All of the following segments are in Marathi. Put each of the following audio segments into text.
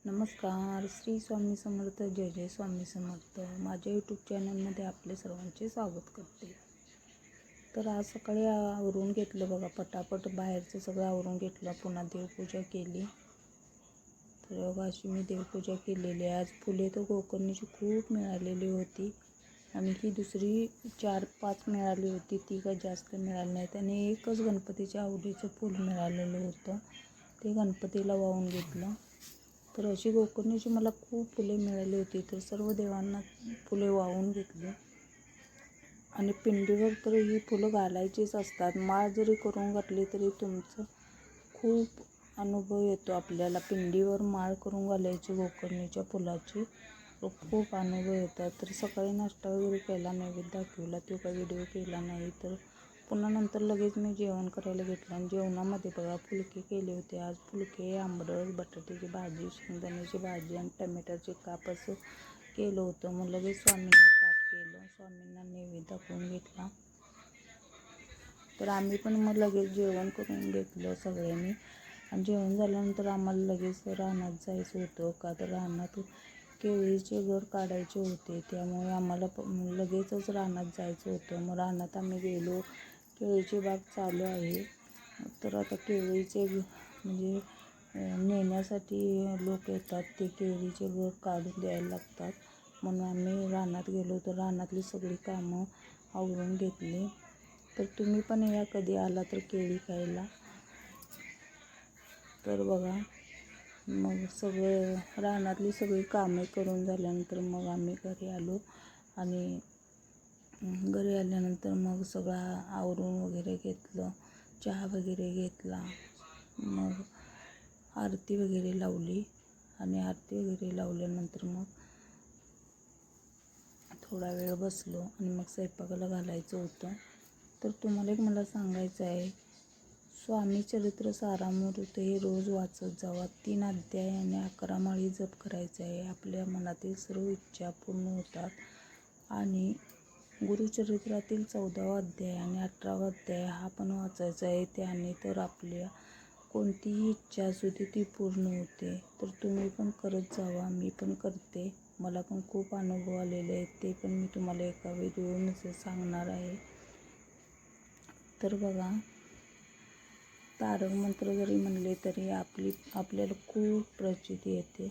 नमस्कार. श्री स्वामी समर्थ. जय जय स्वामी समर्थ. माझ्या यूट्यूब चॅनलमध्ये आपले सर्वांचे स्वागत करते. तर आज सकाळी आवरून घेतलं बघा, पटापट बाहेरचं सगळं आवरून घेतलं. पुन्हा देवपूजा केली. तर बघा अशी मी देवपूजा केलेली आहे. आज फुले तर गोकर्णीची खूप मिळालेली होती आणि ही दुसरी 4-5 मिळाली होती, ती काही जास्त मिळाली नाहीत. आणि एकच गणपतीच्या आवडीचं फूल मिळालेलं होतं, ते गणपतीला वाहून घेतलं. तर अशी गोकर्णीची मला खूप फुले मिळाली होती, तर सर्व देवांना फुले वाहून घेतली. आणि पिंडीवर तर ही फुलं घालायचीच असतात. माळ जरी करून घातली तरी तुमचं खूप अनुभव येतो आपल्याला. पिंडीवर माळ करून घालायची गोकर्णीच्या फुलाची, तर खूप अनुभव येतात. तर सकाळी नाश्ता वगैरे केला, नैवेद्य दाखवला, तो काही व्हिडिओ केला नाही. तर पुन्हा नंतर लगेच मी जेवण करायला घेतलं. आणि जेवणामध्ये बघा फुलके केले होते आज. फुलके, आंबरस, बटाट्याची भाजी, शेंगदाण्याची भाजी आणि टमॅटोचे काप असं केलं होतं. मग लगेच स्वामींना ताट केलं, स्वामींना नैवेद्य दाखवून घेतला. तर आम्ही पण मग लगेच जेवण करून घेतलं सगळ्यांनी. आणि जेवण झाल्यानंतर आम्हाला लगेच रानात जायचं होतं, का तर रानात केळीचे घर काढायचे होते, त्यामुळे आम्हाला लगेचच रानात जायचं होतं. मग रानात आम्ही गेलो. केळीची बाग चालू आहे. तर आता केळीचे म्हणजे नेण्यासाठी लोक येतात, ते केळीचे घर काढून द्यायला लागतात. म्हणून आम्ही रानात गेलो. तर रानातली सगळी कामं आवरून घेतली. तर तुम्ही पण या कधी आला तर केळी खायला. तर बघा, मग सगळं रानातली सगळी कामे करून झाल्यानंतर मग आम्ही घरी आलो. आणि घरी आल्यानंतर मग सगळं आवरून वगैरे घेतलं, चहा वगैरे घेतला. मग आरती वगैरे लावली. आणि आरती वगैरे लावल्यानंतर मग थोडा वेळ बसलो आणि मग स्वयंपाकाला घालायचं होतं. तर तुम्हाला एक मला सांगायचं आहे, स्वामी चरित्र सारामृत हे रोज वाचत जावा. 3 अध्याय आणि 11 माळी जप करायचा आहे. आपल्या मनातील सर्व इच्छा पूर्ण होतात. आणि गुरुचरित्रातील 14वा अध्याय आणि 18वा अध्याय हा पण वाचायचा आहे. त्याने तर आपल्या कोणतीही इच्छा असू दे ती पूर्ण होते. तर तुम्ही पण करत जावा. मी पण करते. मला पण खूप अनुभव आलेले आहेत, ते पण मी तुम्हाला एका व्हिडिओमध्ये सांगणार आहे. तर बघा, तारक मंत्र जरी म्हणले तरी आपल्याला खूप प्रचिती येते.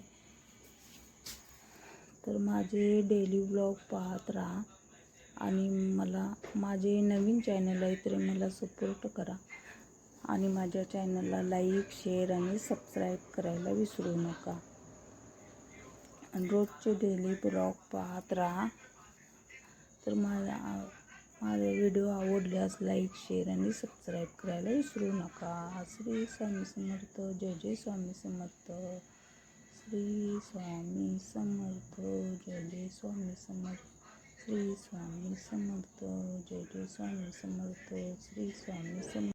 तर माझे डेली ब्लॉग पाहत राहा. आणि मला माझे नवीन चॅनल आहे, तरी मला सपोर्ट करा. आणि माझ्या चॅनलला लाईक, शेअर आणि सबस्क्राईब करायला विसरू नका. आणि रोजचे डेली ब्लॉग पाहत राहा. तर माझा व्हिडिओ आवडल्यास लाईक, शेअर आणि सबस्क्राईब करायला विसरू नका. श्री स्वामी समर्थ. जय जय स्वामी समर्थ. श्री स्वामी समर्थ. जय जय स्वामी समर्थ. श्री स्वामी समर्थ. जय जय स्वामी समर्थ. श्री स्वामी समर्थ.